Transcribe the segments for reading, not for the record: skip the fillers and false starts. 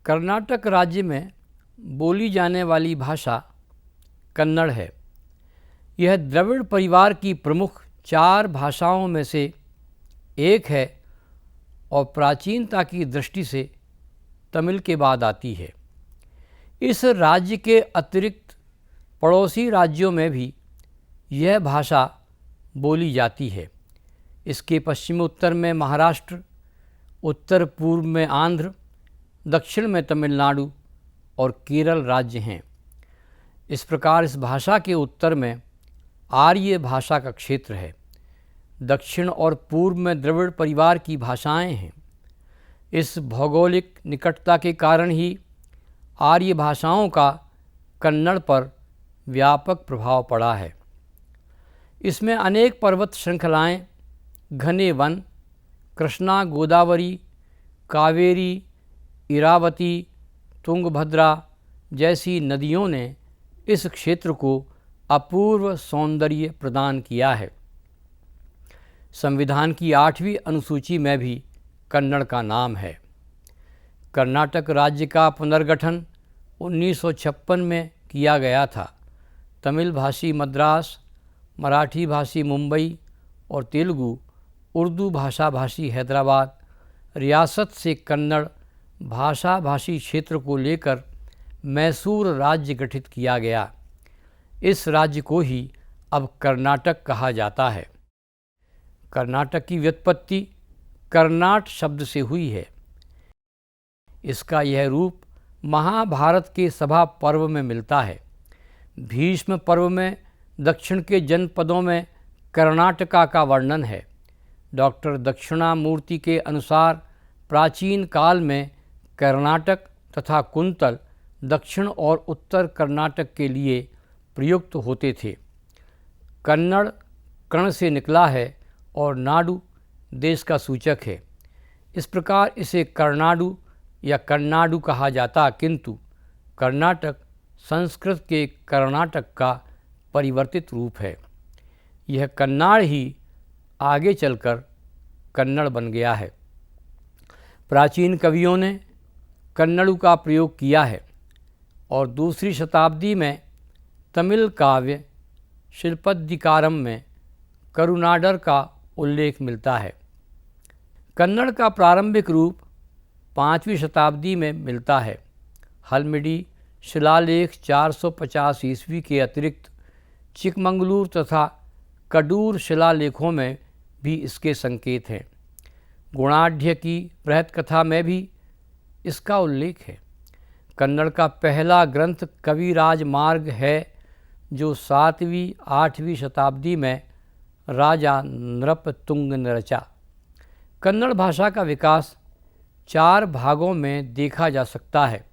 कर्नाटक राज्य में बोली जाने वाली भाषा कन्नड़ है। यह द्रविड़ परिवार की प्रमुख 4 भाषाओं में से एक है और प्राचीनता की दृष्टि से तमिल के बाद आती है। इस राज्य के अतिरिक्त पड़ोसी राज्यों में भी यह भाषा बोली जाती है। इसके पश्चिम उत्तर में महाराष्ट्र, उत्तर पूर्व में आंध्र, दक्षिण में तमिलनाडु और केरल राज्य हैं। इस प्रकार इस भाषा के उत्तर में आर्य भाषा का क्षेत्र है। दक्षिण और पूर्व में द्रविड़ परिवार की भाषाएं हैं। इस भौगोलिक निकटता के कारण ही आर्य भाषाओं का कन्नड़ पर व्यापक प्रभाव पड़ा है। इसमें अनेक पर्वत श्रृंखलाएं, घने वन, कृष्णा, गोदावरी, कावेरी, इरावती, तुंगभद्रा जैसी नदियों ने इस क्षेत्र को अपूर्व सौंदर्य प्रदान किया है। संविधान की 8वीं अनुसूची में भी कन्नड़ का नाम है। कर्नाटक राज्य का पुनर्गठन 1956 में किया गया था। तमिल भाषी मद्रास, मराठी भाषी मुंबई और तेलुगु, उर्दू भाषी हैदराबाद रियासत से कन्नड़ भाषी क्षेत्र को लेकर मैसूर राज्य गठित किया गया। इस राज्य को ही अब कर्नाटक कहा जाता है। कर्नाटक की व्युत्पत्ति कर्नाट शब्द से हुई है। इसका यह रूप महाभारत के सभा पर्व में मिलता है। भीष्म पर्व में दक्षिण के जनपदों में कर्नाटका का वर्णन है। डॉक्टर दक्षिणामूर्ति के अनुसार प्राचीन काल में कर्नाटक तथा कुंतल दक्षिण और उत्तर कर्नाटक के लिए प्रयुक्त होते थे। कन्नड़ कर्ण से निकला है और नाडु देश का सूचक है। इस प्रकार इसे कर्नाडु या कन्नाडु कहा जाता, किंतु कर्नाटक संस्कृत के कर्नाटक का परिवर्तित रूप है। यह कन्नाड़ ही आगे चलकर कन्नड़ बन गया है। प्राचीन कवियों ने कन्नड़ु का प्रयोग किया है और दूसरी शताब्दी में तमिल काव्य शिल्पद्धिकारम में करुनाडर का उल्लेख मिलता है। कन्नड़ का प्रारंभिक रूप 5वीं शताब्दी में मिलता है। हल्मिडी शिलालेख 450 ईस्वी के अतिरिक्त चिकमंगलूर तथा कडूर शिलालेखों में भी इसके संकेत हैं। गुणाढ़्य की बृहत कथा में भी इसका उल्लेख है। कन्नड़ का पहला ग्रंथ कविराज मार्ग है, जो 7वीं 8वीं शताब्दी में राजा नृपतुंग ने रचा। कन्नड़ भाषा का विकास 4 भागों में देखा जा सकता है।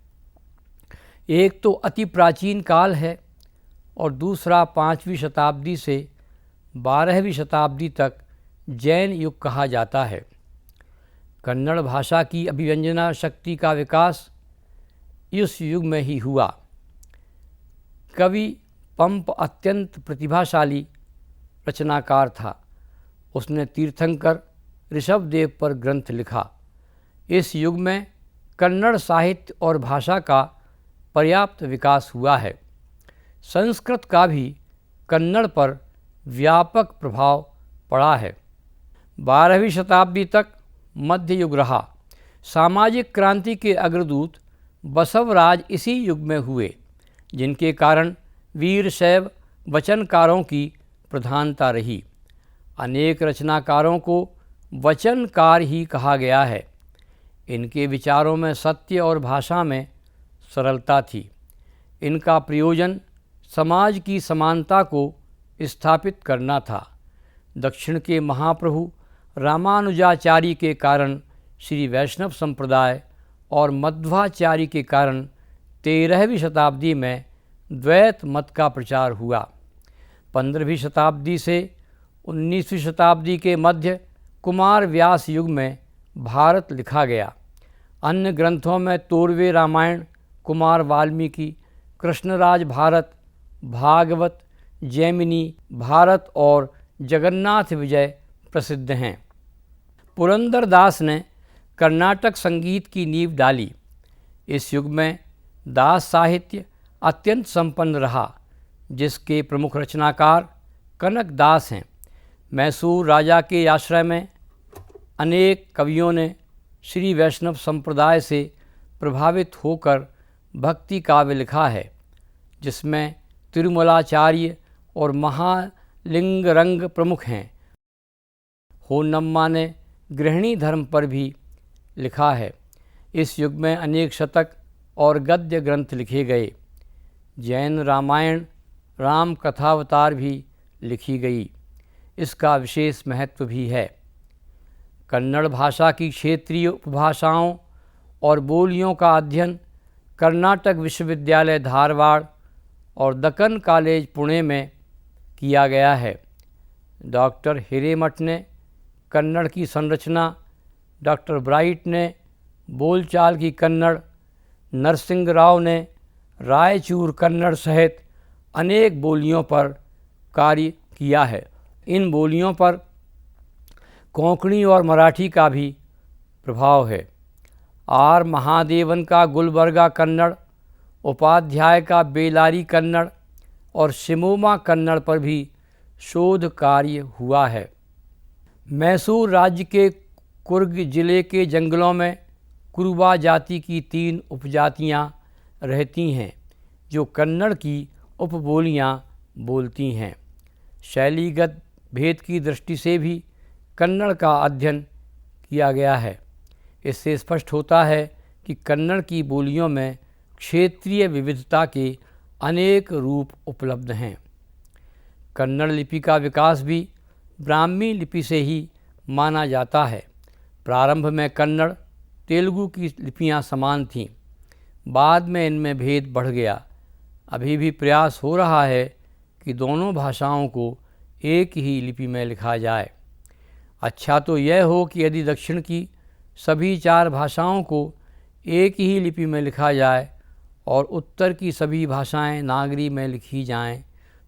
एक तो अति प्राचीन काल है और दूसरा 5वीं शताब्दी से 12वीं शताब्दी तक जैन युग कहा जाता है। कन्नड़ भाषा की अभिव्यंजना शक्ति का विकास इस युग में ही हुआ। कवि पंप अत्यंत प्रतिभाशाली रचनाकार था। उसने तीर्थंकर ऋषभदेव पर ग्रंथ लिखा। इस युग में कन्नड़ साहित्य और भाषा का पर्याप्त विकास हुआ है। संस्कृत का भी कन्नड़ पर व्यापक प्रभाव पड़ा है। 12वीं शताब्दी तक मध्य युग रहा। सामाजिक क्रांति के अग्रदूत बसवराज इसी युग में हुए, जिनके कारण वीरशैव वचनकारों की प्रधानता रही। अनेक रचनाकारों को वचनकार ही कहा गया है। इनके विचारों में सत्य और भाषा में सरलता थी। इनका प्रयोजन समाज की समानता को स्थापित करना था। दक्षिण के महाप्रभु रामानुजाचार्य के कारण श्री वैष्णव संप्रदाय और मध्वाचार्य के कारण 13वीं शताब्दी में द्वैत मत का प्रचार हुआ। 15वीं शताब्दी से 19वीं शताब्दी के मध्य कुमार व्यास युग में भारत लिखा गया। अन्य ग्रंथों में तोरवे रामायण, कुमार वाल्मीकि, कृष्णराज भारत, भागवत, जैमिनी भारत और जगन्नाथ विजय प्रसिद्ध हैं। पुरंदरदास ने कर्नाटक संगीत की नींव डाली। इस युग में दास साहित्य अत्यंत संपन्न रहा, जिसके प्रमुख रचनाकार कनक दास हैं। मैसूर राजा के आश्रय में अनेक कवियों ने श्री वैष्णव संप्रदाय से प्रभावित होकर भक्ति काव्य लिखा है, जिसमें तिरुमलाचार्य और महालिंगरंग प्रमुख हैं। होन्नम्मा ने गृहिणी धर्म पर भी लिखा है। इस युग में अनेक शतक और गद्य ग्रंथ लिखे गए। जैन रामायण राम कथावतार भी लिखी गई। इसका विशेष महत्व भी है। कन्नड़ भाषा की क्षेत्रीय उपभाषाओं और बोलियों का अध्ययन कर्नाटक विश्वविद्यालय धारवाड़ और दक्कन कॉलेज पुणे में किया गया है। डॉक्टर हिरेमठ ने कन्नड़ की संरचना, डॉक्टर ब्राइट ने बोलचाल की कन्नड़, नरसिंह राव ने रायचूर कन्नड़ सहित अनेक बोलियों पर कार्य किया है। इन बोलियों पर कोंकणी और मराठी का भी प्रभाव है। आर महादेवन का गुलबर्गा कन्नड़, उपाध्याय का बेलारी कन्नड़ और शिमोमा कन्नड़ पर भी शोध कार्य हुआ है। मैसूर राज्य के कुर्ग जिले के जंगलों में कुरुबा जाति की 3 उपजातियां रहती हैं, जो कन्नड़ की उपबोलियां बोलती हैं। शैलीगत भेद की दृष्टि से भी कन्नड़ का अध्ययन किया गया है। इससे स्पष्ट होता है कि कन्नड़ की बोलियों में क्षेत्रीय विविधता के अनेक रूप उपलब्ध हैं। कन्नड़ लिपि का विकास भी ब्राह्मी लिपि से ही माना जाता है। प्रारंभ में कन्नड़ तेलुगु की लिपियां समान थीं, बाद में इनमें भेद बढ़ गया। अभी भी प्रयास हो रहा है कि दोनों भाषाओं को एक ही लिपि में लिखा जाए। अच्छा तो यह हो कि यदि दक्षिण की सभी 4 भाषाओं को एक ही लिपि में लिखा जाए और उत्तर की सभी भाषाएं नागरी में लिखी जाएं,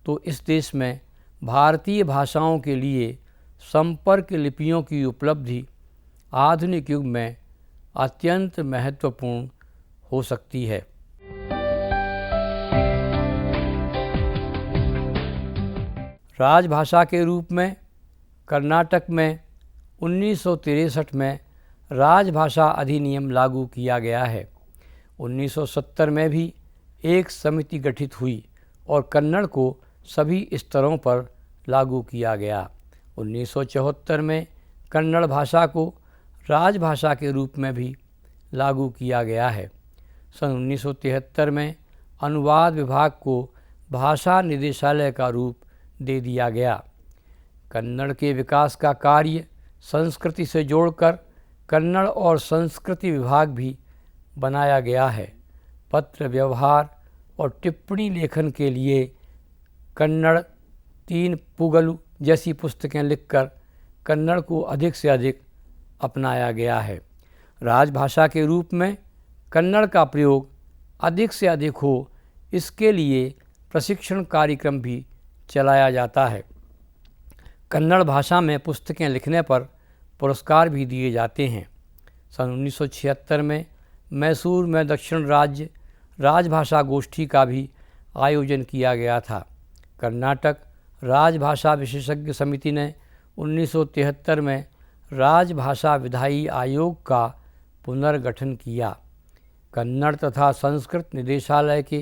तो इस देश में भारतीय भाषाओं के लिए संपर्क लिपियों की उपलब्धि आधुनिक युग में अत्यंत महत्वपूर्ण हो सकती है। राजभाषा के रूप में कर्नाटक में 1963 में राजभाषा अधिनियम लागू किया गया है। 1970 में भी एक समिति गठित हुई और कन्नड़ को सभी स्तरों पर लागू किया गया। 1974 में कन्नड़ भाषा को राजभाषा के रूप में भी लागू किया गया है। सन 1973 में अनुवाद विभाग को भाषा निदेशालय का रूप दे दिया गया। कन्नड़ के विकास का कार्य संस्कृति से जोड़कर कन्नड़ और संस्कृति विभाग भी बनाया गया है। पत्र व्यवहार और टिप्पणी लेखन के लिए कन्नड़ 3 पुगलु जैसी पुस्तकें लिखकर कन्नड़ को अधिक से अधिक अपनाया गया है। राजभाषा के रूप में कन्नड़ का प्रयोग अधिक से अधिक हो, इसके लिए प्रशिक्षण कार्यक्रम भी चलाया जाता है। कन्नड़ भाषा में पुस्तकें लिखने पर पुरस्कार भी दिए जाते हैं। सन 1976 में मैसूर में दक्षिण राज्य राजभाषा गोष्ठी का भी आयोजन किया गया था। कर्नाटक राजभाषा विशेषज्ञ समिति ने 1973 में राजभाषा विधायी आयोग का पुनर्गठन किया। कन्नड़ तथा संस्कृत निदेशालय के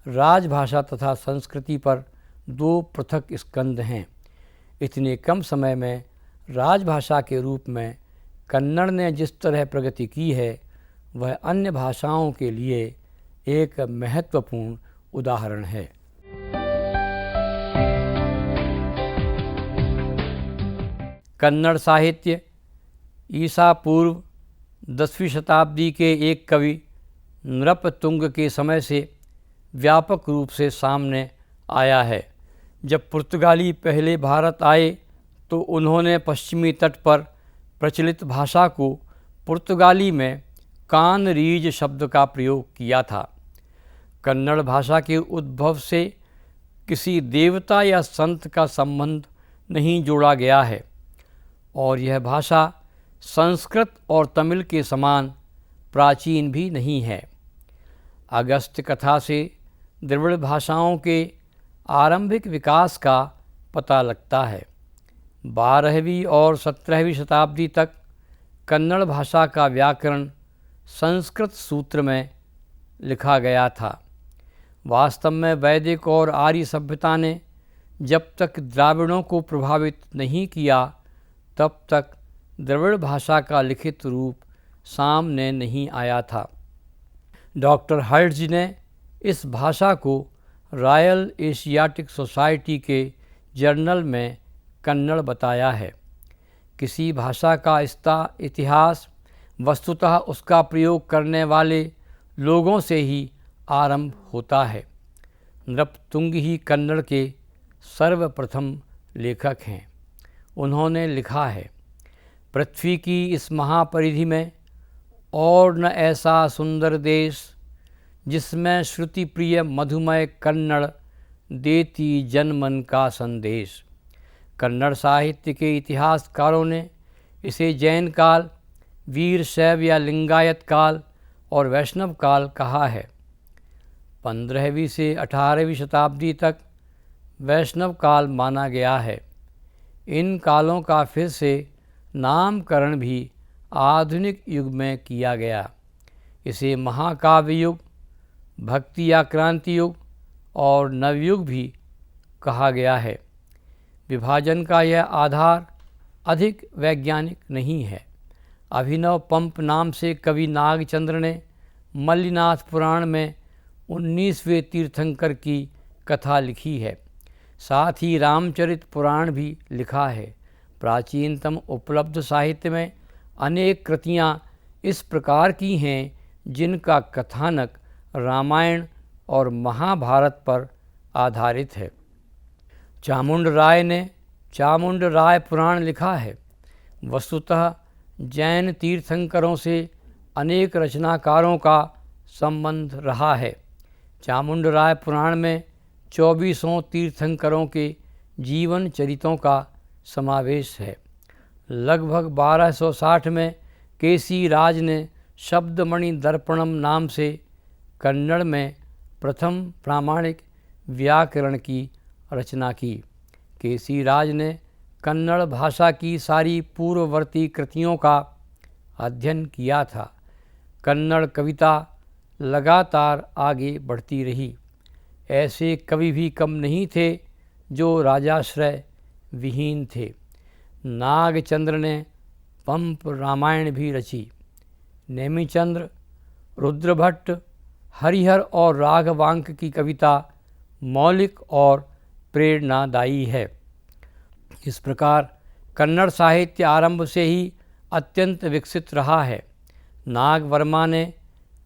राजभाषा तथा संस्कृति पर 2 पृथक स्कंध हैं। इतने कम समय में राजभाषा के रूप में कन्नड़ ने जिस तरह प्रगति की है, वह अन्य भाषाओं के लिए एक महत्वपूर्ण उदाहरण है। कन्नड़ साहित्य ईसा पूर्व 10वीं शताब्दी के एक कवि नृपतुंग के समय से व्यापक रूप से सामने आया है। जब पुर्तगाली पहले भारत आए तो उन्होंने पश्चिमी तट पर प्रचलित भाषा को पुर्तगाली में कान रीज शब्द का प्रयोग किया था। कन्नड़ भाषा के उद्भव से किसी देवता या संत का संबंध नहीं जोड़ा गया है और यह भाषा संस्कृत और तमिल के समान प्राचीन भी नहीं है। अगस्त्य कथा से द्रविड़ भाषाओं के आरंभिक विकास का पता लगता है। 12वीं और 17वीं शताब्दी तक कन्नड़ भाषा का व्याकरण संस्कृत सूत्र में लिखा गया था। वास्तव में वैदिक और आर्य सभ्यता ने जब तक द्राविड़ों को प्रभावित नहीं किया तब तक द्रविड़ भाषा का लिखित रूप सामने नहीं आया था। डॉक्टर हर्ट्ज ने इस भाषा को रॉयल एशियाटिक सोसाइटी के जर्नल में कन्नड़ बताया है। किसी भाषा का इतिहास वस्तुतः उसका प्रयोग करने वाले लोगों से ही आरंभ होता है। नृपतुंग ही कन्नड़ के सर्वप्रथम लेखक हैं। उन्होंने लिखा है, पृथ्वी की इस महापरिधि में और न ऐसा सुंदर देश जिसमें श्रुति प्रिय मधुमय कन्नड़ देती जनमन का संदेश। कन्नड़ साहित्य के इतिहासकारों ने इसे जैन काल, वीर शैव या लिंगायत काल और वैष्णव काल कहा है। 15वीं से 18वीं शताब्दी तक वैष्णव काल माना गया है। इन कालों का फिर से नामकरण भी आधुनिक युग में किया गया। इसे महाकाव्य युग, भक्ति या क्रांति युग और नवयुग भी कहा गया है। विभाजन का यह आधार अधिक वैज्ञानिक नहीं है। अभिनव पंप नाम से कवि नागचंद्र ने मल्लिनाथ पुराण में 19वें तीर्थंकर की कथा लिखी है। साथ ही रामचरित पुराण भी लिखा है। प्राचीनतम उपलब्ध साहित्य में अनेक कृतियाँ इस प्रकार की हैं जिनका कथानक रामायण और महाभारत पर आधारित है। चामुंड राय ने चामुंड राय पुराण लिखा है। वस्तुतः जैन तीर्थंकरों से अनेक रचनाकारों का संबंध रहा है। चामुंड राय पुराण में 24 तीर्थंकरों के जीवन चरितों का समावेश है। लगभग 1260 में केसी राज ने शब्दमणि दर्पणम नाम से कन्नड़ में प्रथम प्रामाणिक व्याकरण की रचना की। केसी राज ने कन्नड़ भाषा की सारी पूर्ववर्ती कृतियों का अध्ययन किया था। कन्नड़ कविता लगातार आगे बढ़ती रही। ऐसे कवि भी कम नहीं थे जो राजाश्रय विहीन थे। नागचंद्र ने पंप रामायण भी रची। नेमिचंद्र, रुद्रभट्ट, हरिहर और राघवांक की कविता मौलिक और प्रेरणादायी है। इस प्रकार कन्नड़ साहित्य आरंभ से ही अत्यंत विकसित रहा है। नागवर्मा ने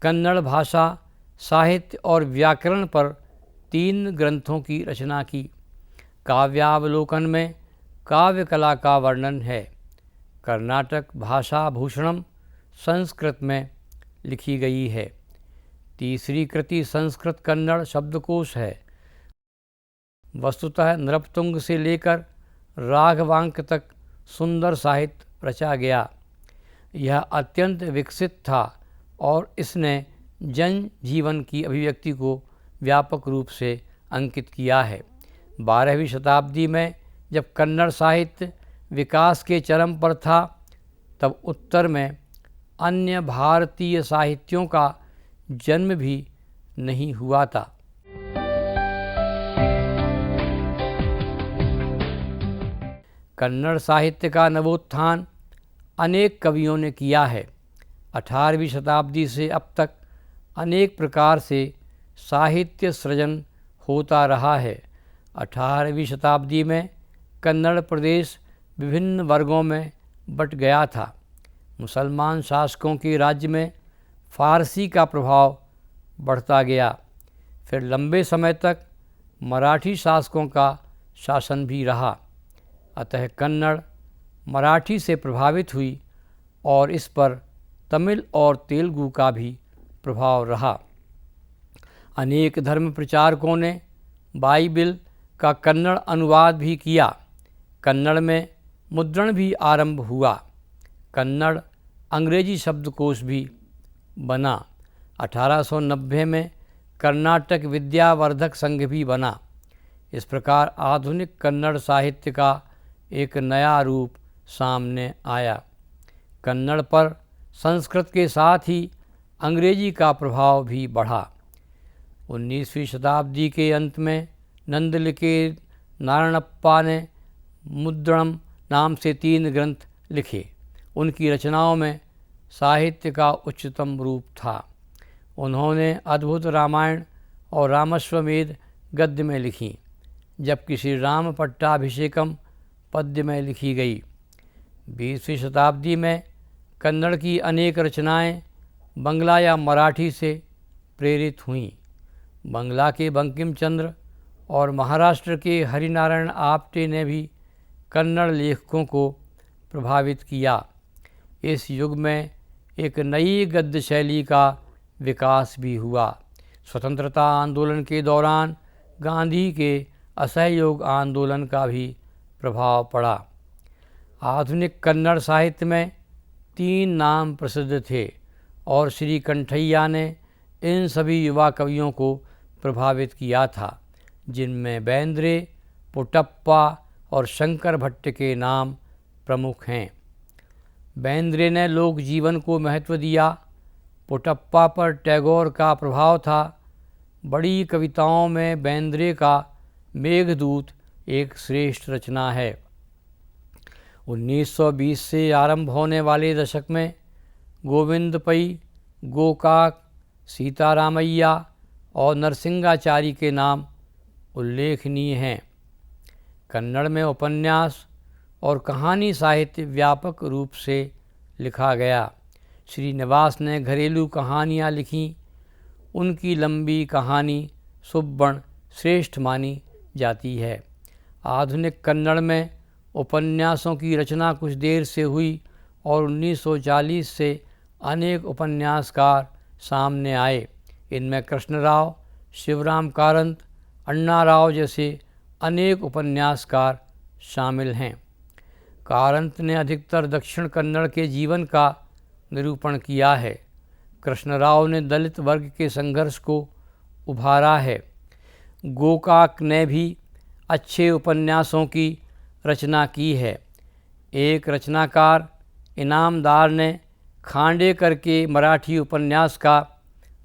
कन्नड़ भाषा, साहित्य और व्याकरण पर 3 ग्रंथों की रचना की। काव्यावलोकन में काव्य कला का वर्णन है। कर्नाटक भाषा भूषणम संस्कृत में लिखी गई है। तीसरी कृति संस्कृत कन्नड़ शब्दकोश है। वस्तुतः नृपतुंग से लेकर राघवांक तक सुंदर साहित्य रचा गया। यह अत्यंत विकसित था और इसने जन जीवन की अभिव्यक्ति को व्यापक रूप से अंकित किया है। 12वीं शताब्दी में जब कन्नड़ साहित्य विकास के चरम पर था, तब उत्तर में अन्य भारतीय साहित्यों का जन्म भी नहीं हुआ था। कन्नड़ साहित्य का नवोत्थान अनेक कवियों ने किया है। 18वीं शताब्दी से अब तक अनेक प्रकार से साहित्य सृजन होता रहा है। 18वीं शताब्दी में कन्नड़ प्रदेश विभिन्न वर्गों में बट गया था। मुसलमान शासकों के राज्य में फारसी का प्रभाव बढ़ता गया। फिर लंबे समय तक मराठी शासकों का शासन भी रहा। अतः कन्नड़ मराठी से प्रभावित हुई और इस पर तमिल और तेलुगु का भी प्रभाव रहा। अनेक धर्म प्रचारकों ने बाइबिल का कन्नड़ अनुवाद भी किया। कन्नड़ में मुद्रण भी आरंभ हुआ। कन्नड़ अंग्रेजी शब्दकोश भी बना। 1890 में कर्नाटक विद्यावर्धक संघ भी बना। इस प्रकार आधुनिक कन्नड़ साहित्य का एक नया रूप सामने आया। कन्नड़ पर संस्कृत के साथ ही अंग्रेजी का प्रभाव भी बढ़ा। 19वीं शताब्दी के अंत में नंदलिके नारायणप्पा ने मुद्रणम नाम से 3 ग्रंथ लिखे। उनकी रचनाओं में साहित्य का उच्चतम रूप था। उन्होंने अद्भुत रामायण और रामश्वमेध गद्य में लिखी, जबकि श्री राम पट्टाभिषेकम पद्य में लिखी गई। 20वीं शताब्दी में कन्नड़ की अनेक रचनाएं बंगला या मराठी से प्रेरित हुईं। बंगला के बंकिम चंद्र और महाराष्ट्र के हरिनारायण आप्टे ने भी कन्नड़ लेखकों को प्रभावित किया। इस युग में एक नई गद्य शैली का विकास भी हुआ। स्वतंत्रता आंदोलन के दौरान गांधी के असहयोग आंदोलन का भी प्रभाव पड़ा। आधुनिक कन्नड़ साहित्य में 3 नाम प्रसिद्ध थे और श्री कंठैया ने इन सभी युवा कवियों को प्रभावित किया था, जिनमें बेंद्रे, पुट्टप्पा और शंकर भट्ट के नाम प्रमुख हैं। बेंद्रे ने लोक जीवन को महत्व दिया। पुट्टप्पा पर टैगोर का प्रभाव था। बड़ी कविताओं में बेंद्रे का मेघदूत एक श्रेष्ठ रचना है। 1920 से आरंभ होने वाले दशक में गोविंद पई, गोकाक, सीतारामैया और नरसिंहाचारी के नाम उल्लेखनीय हैं। कन्नड़ में उपन्यास और कहानी साहित्य व्यापक रूप से लिखा गया। श्रीनिवास ने घरेलू कहानियाँ लिखीं। उनकी लंबी कहानी सुब्बण श्रेष्ठ मानी जाती है। आधुनिक कन्नड़ में उपन्यासों की रचना कुछ देर से हुई और 1940 से अनेक उपन्यासकार सामने आए। इनमें कृष्णराव, शिवराम कारंत, अण्णा राव जैसे अनेक उपन्यासकार शामिल हैं। कारंत ने अधिकतर दक्षिण कन्नड़ के जीवन का निरूपण किया है। कृष्णराव ने दलित वर्ग के संघर्ष को उभारा है। गोकाक ने भी अच्छे उपन्यासों की रचना की है। एक रचनाकार इनामदार ने खांडेकर के मराठी उपन्यास का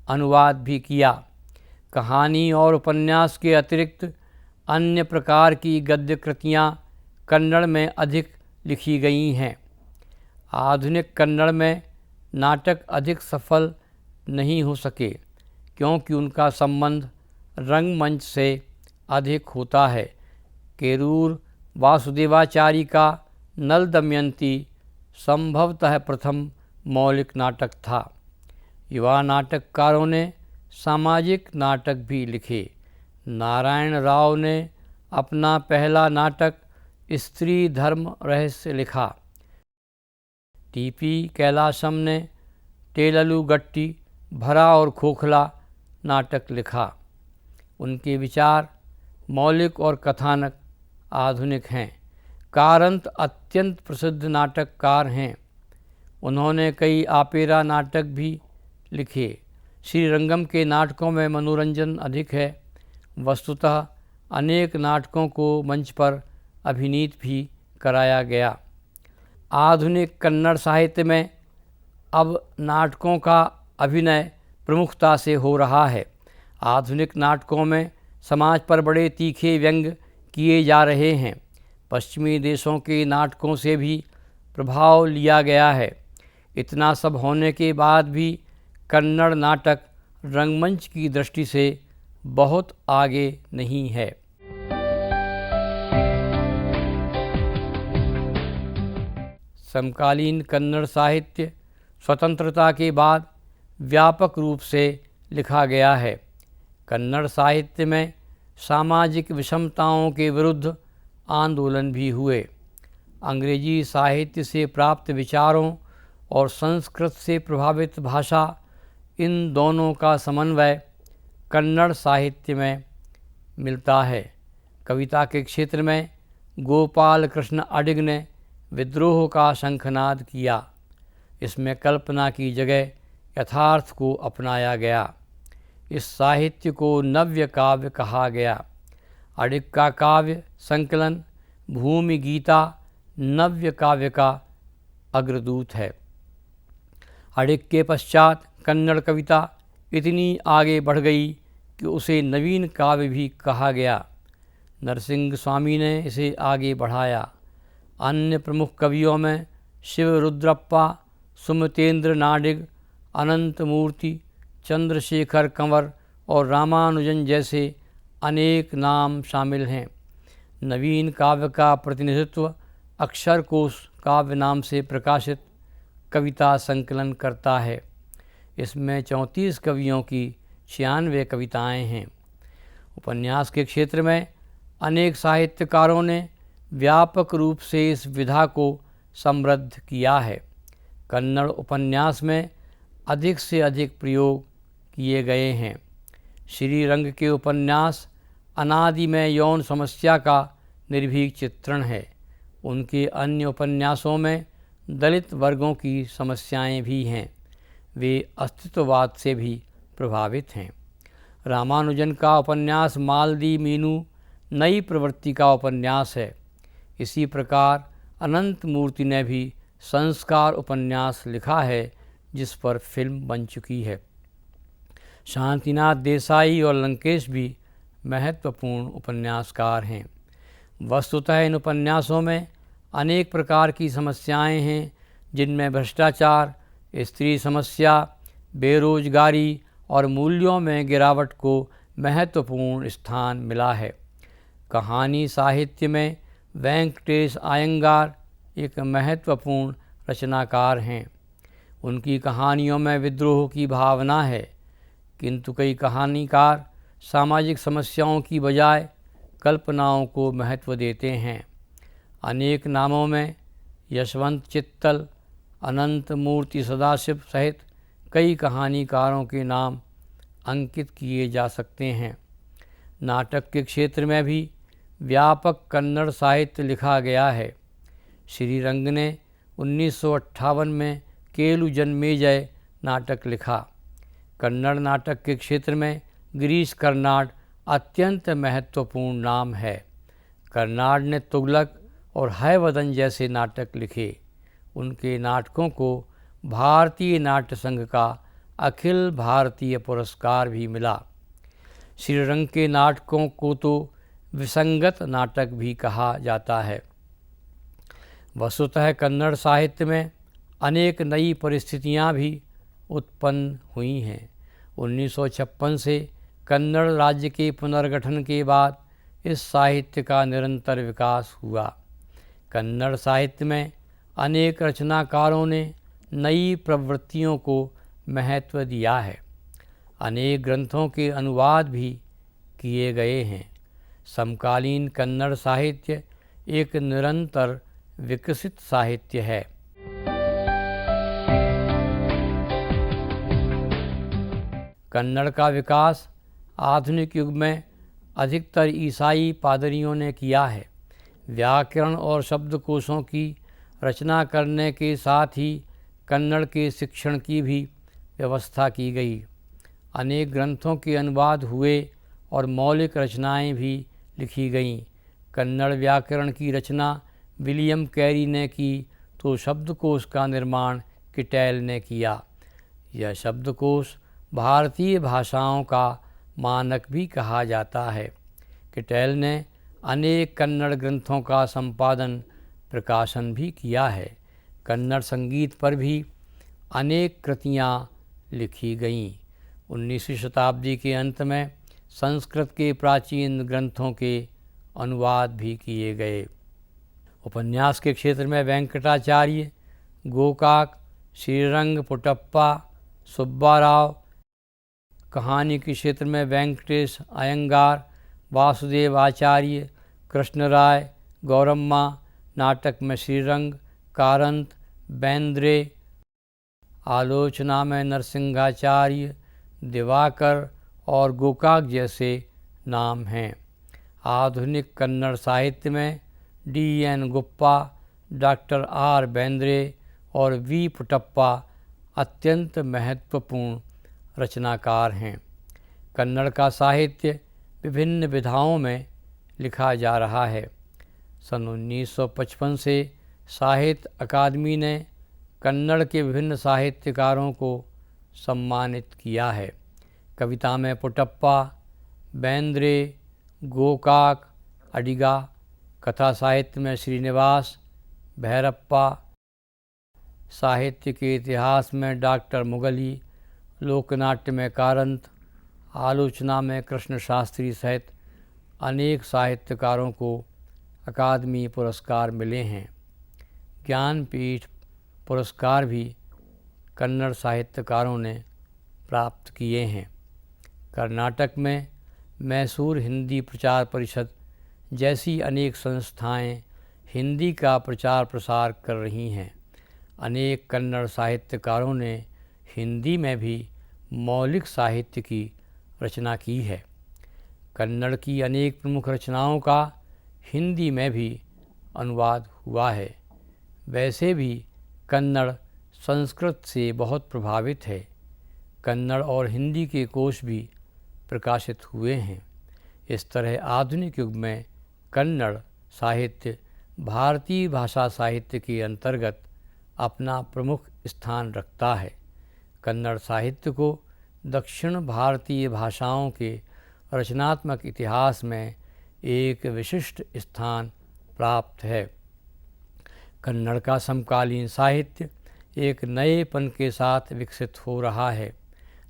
अनुवाद भी किया। कहानी और उपन्यास के अतिरिक्त अन्य प्रकार की गद्य कृतियाँ कन्नड़ में अधिक लिखी गई हैं। आधुनिक कन्नड़ में नाटक अधिक सफल नहीं हो सके, क्योंकि उनका संबंध रंगमंच से अधिक होता है। केरूर वासुदेवाचारी का नल दमयंती संभवतः प्रथम मौलिक नाटक था। युवा नाटककारों ने सामाजिक नाटक भी लिखे। नारायण राव ने अपना पहला नाटक स्त्री धर्म रहस्य लिखा। टीपी कैलाशम ने टेललू गट्टी, भरा और खोखला नाटक लिखा। उनके विचार मौलिक और कथानक आधुनिक हैं। कारंत अत्यंत प्रसिद्ध नाटककार हैं। उन्होंने कई आपेरा नाटक भी लिखे। श्रीरंगम के नाटकों में मनोरंजन अधिक है। वस्तुतः अनेक नाटकों को मंच पर अभिनीत भी कराया गया। आधुनिक कन्नड़ साहित्य में अब नाटकों का अभिनय प्रमुखता से हो रहा है। आधुनिक नाटकों में समाज पर बड़े तीखे व्यंग किए जा रहे हैं। पश्चिमी देशों के नाटकों से भी प्रभाव लिया गया है। इतना सब होने के बाद भी कन्नड़ नाटक रंगमंच की दृष्टि से बहुत आगे नहीं है। समकालीन कन्नड़ साहित्य स्वतंत्रता के बाद व्यापक रूप से लिखा गया है। कन्नड़ साहित्य में सामाजिक विषमताओं के विरुद्ध आंदोलन भी हुए। अंग्रेजी साहित्य से प्राप्त विचारों और संस्कृत से प्रभावित भाषा, इन दोनों का समन्वय कन्नड़ साहित्य में मिलता है। कविता के क्षेत्र में गोपाल कृष्ण अडिग ने विद्रोह का शंखनाद किया। इसमें कल्पना की जगह यथार्थ को अपनाया गया। इस साहित्य को नव्य काव्य कहा गया। अडिग का काव्य संकलन भूमि गीता नव्य काव्य का अग्रदूत है। अडिग के पश्चात कन्नड़ कविता इतनी आगे बढ़ गई कि उसे नवीन काव्य भी कहा गया। नरसिंह स्वामी ने इसे आगे बढ़ाया। अन्य प्रमुख कवियों में शिवरुद्रप्पा, सुमतेंद्र नाडिग, अनंत मूर्ति, चंद्रशेखर कंवर और रामानुजन जैसे अनेक नाम शामिल हैं। नवीन काव्य का प्रतिनिधित्व अक्षरकोश काव्य नाम से प्रकाशित कविता संकलन करता है। इसमें 34 कवियों की 96 कविताएं हैं। उपन्यास के क्षेत्र में अनेक साहित्यकारों ने व्यापक रूप से इस विधा को समृद्ध किया है। कन्नड़ उपन्यास में अधिक से अधिक प्रयोग किए गए हैं। श्रीरंग के उपन्यास अनादि में यौन समस्या का निर्भीक चित्रण है। उनके अन्य उपन्यासों में दलित वर्गों की समस्याएं भी हैं। वे अस्तित्ववाद से भी प्रभावित हैं। रामानुजन का उपन्यास मालदी मीनू नई प्रवृत्ति का उपन्यास है। इसी प्रकार अनंत मूर्ति ने भी संस्कार उपन्यास लिखा है, जिस पर फिल्म बन चुकी है। शांतिनाथ देसाई और लंकेश भी महत्वपूर्ण उपन्यासकार हैं। वस्तुतः इन उपन्यासों में अनेक प्रकार की समस्याएं हैं, जिनमें भ्रष्टाचार, स्त्री समस्या, बेरोजगारी और मूल्यों में गिरावट को महत्वपूर्ण स्थान मिला है। कहानी साहित्य में वेंकटेश अयंगार एक महत्वपूर्ण रचनाकार हैं। उनकी कहानियों में विद्रोह की भावना है, किंतु कई कहानीकार सामाजिक समस्याओं की बजाय कल्पनाओं को महत्व देते हैं। अनेक नामों में यशवंत चित्तल, अनंत मूर्ति सदाशिव सहित कई कहानीकारों के नाम अंकित किए जा सकते हैं। नाटक के क्षेत्र में भी व्यापक कन्नड़ साहित्य लिखा गया है। श्रीरंग ने 1958 में केलु जन्मेजय नाटक लिखा। कन्नड़ नाटक के क्षेत्र में गिरीश कर्नाड अत्यंत महत्वपूर्ण नाम है। कर्नाड ने तुगलक और हैवदन जैसे नाटक लिखे। उनके नाटकों को भारतीय नाट्य संघ का अखिल भारतीय पुरस्कार भी मिला। श्रीरंग के नाटकों को तो विसंगत नाटक भी कहा जाता है। वस्तुतः कन्नड़ साहित्य में अनेक नई परिस्थितियां भी उत्पन्न हुई हैं। 1956 से कन्नड़ राज्य के पुनर्गठन के बाद इस साहित्य का निरंतर विकास हुआ। कन्नड़ साहित्य में अनेक रचनाकारों ने नई प्रवृत्तियों को महत्व दिया है। अनेक ग्रंथों के अनुवाद भी किए गए हैं। समकालीन कन्नड़ साहित्य एक निरंतर विकसित साहित्य है। कन्नड़ का विकास आधुनिक युग में अधिकतर ईसाई पादरियों ने किया है। व्याकरण और शब्दकोशों की रचना करने के साथ ही कन्नड़ के शिक्षण की भी व्यवस्था की गई। अनेक ग्रंथों के अनुवाद हुए और मौलिक रचनाएं भी लिखी गईं। कन्नड़ व्याकरण की रचना विलियम कैरी ने की तो शब्दकोश का निर्माण किटैल ने किया। यह शब्दकोश भारतीय भाषाओं का मानक भी कहा जाता है। किटैल ने अनेक कन्नड़ ग्रंथों का संपादन प्रकाशन भी किया है। कन्नड़ संगीत पर भी अनेक कृतियाँ लिखी गईं। 19वीं शताब्दी के अंत में संस्कृत के प्राचीन ग्रंथों के अनुवाद भी किए गए। उपन्यास के क्षेत्र में वेंकटाचार्य, गोकाक, श्रीरंग, पुटप्पा, सुब्बाराव। कहानी के क्षेत्र में वेंकटेश अयंगार, वासुदेव आचार्य, कृष्णराय, गौरम्मा। नाटक में श्रीरंग, कारंत, बेंद्रे। आलोचना में नरसिंहाचार्य, दिवाकर और गोकाक जैसे नाम हैं। आधुनिक कन्नड़ साहित्य में D.N. गुप्पा, डॉक्टर R. बेंद्रे और V. पुटप्पा अत्यंत महत्वपूर्ण रचनाकार हैं। कन्नड़ का साहित्य विभिन्न विधाओं में लिखा जा रहा है। सन 1955 से साहित्य अकादमी ने कन्नड़ के विभिन्न साहित्यकारों को सम्मानित किया है। कविता में पुटप्पा, बेंद्रे, गोकाक, अडिगा, कथा साहित्य में श्रीनिवास, भैरप्पा, साहित्य के इतिहास में डॉक्टर मुगली, लोकनाट्य में कारंत, आलोचना में कृष्ण शास्त्री सहित अनेक साहित्यकारों को अकादमी पुरस्कार मिले हैं। ज्ञानपीठ पुरस्कार भी कन्नड़ साहित्यकारों ने प्राप्त किए हैं। कर्नाटक में मैसूर हिंदी प्रचार परिषद जैसी अनेक संस्थाएं हिंदी का प्रचार प्रसार कर रही हैं। अनेक कन्नड़ साहित्यकारों ने हिंदी में भी मौलिक साहित्य की रचना की है। कन्नड़ की अनेक प्रमुख रचनाओं का हिंदी में भी अनुवाद हुआ है। वैसे भी कन्नड़ संस्कृत से बहुत प्रभावित है। कन्नड़ और हिंदी के कोश भी प्रकाशित हुए हैं। इस तरह आधुनिक युग में कन्नड़ साहित्य भारतीय भाषा साहित्य के अंतर्गत अपना प्रमुख स्थान रखता है। कन्नड़ साहित्य को दक्षिण भारतीय भाषाओं के रचनात्मक इतिहास में एक विशिष्ट स्थान प्राप्त है। कन्नड़ का समकालीन साहित्य एक नएपन के साथ विकसित हो रहा है।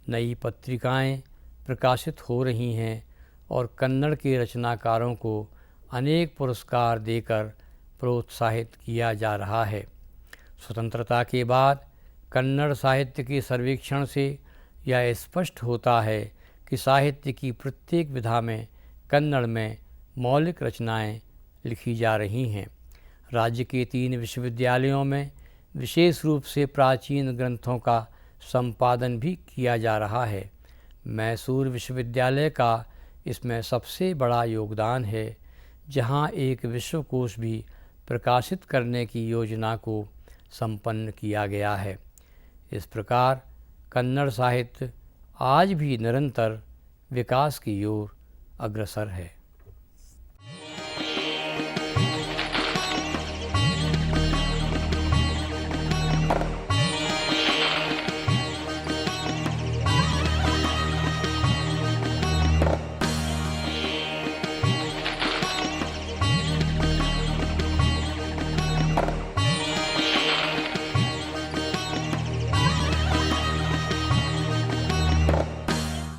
नई पत्रिकाएं प्रकाशित हो रही हैं और कन्नड़ के रचनाकारों को अनेक पुरस्कार देकर प्रोत्साहित किया जा रहा है। स्वतंत्रता के बाद कन्नड़ साहित्य के सर्वेक्षण से यह स्पष्ट होता है कि साहित्य की प्रत्येक विधा में कन्नड़ में मौलिक रचनाएं लिखी जा रही हैं। राज्य के 3 विश्वविद्यालयों में विशेष रूप से प्राचीन ग्रंथों का संपादन भी किया जा रहा है। मैसूर विश्वविद्यालय का इसमें सबसे बड़ा योगदान है, जहां एक विश्वकोश भी प्रकाशित करने की योजना को संपन्न किया गया है। इस प्रकार कन्नड़ साहित्य आज भी निरंतर विकास की ओर अग्रसर है।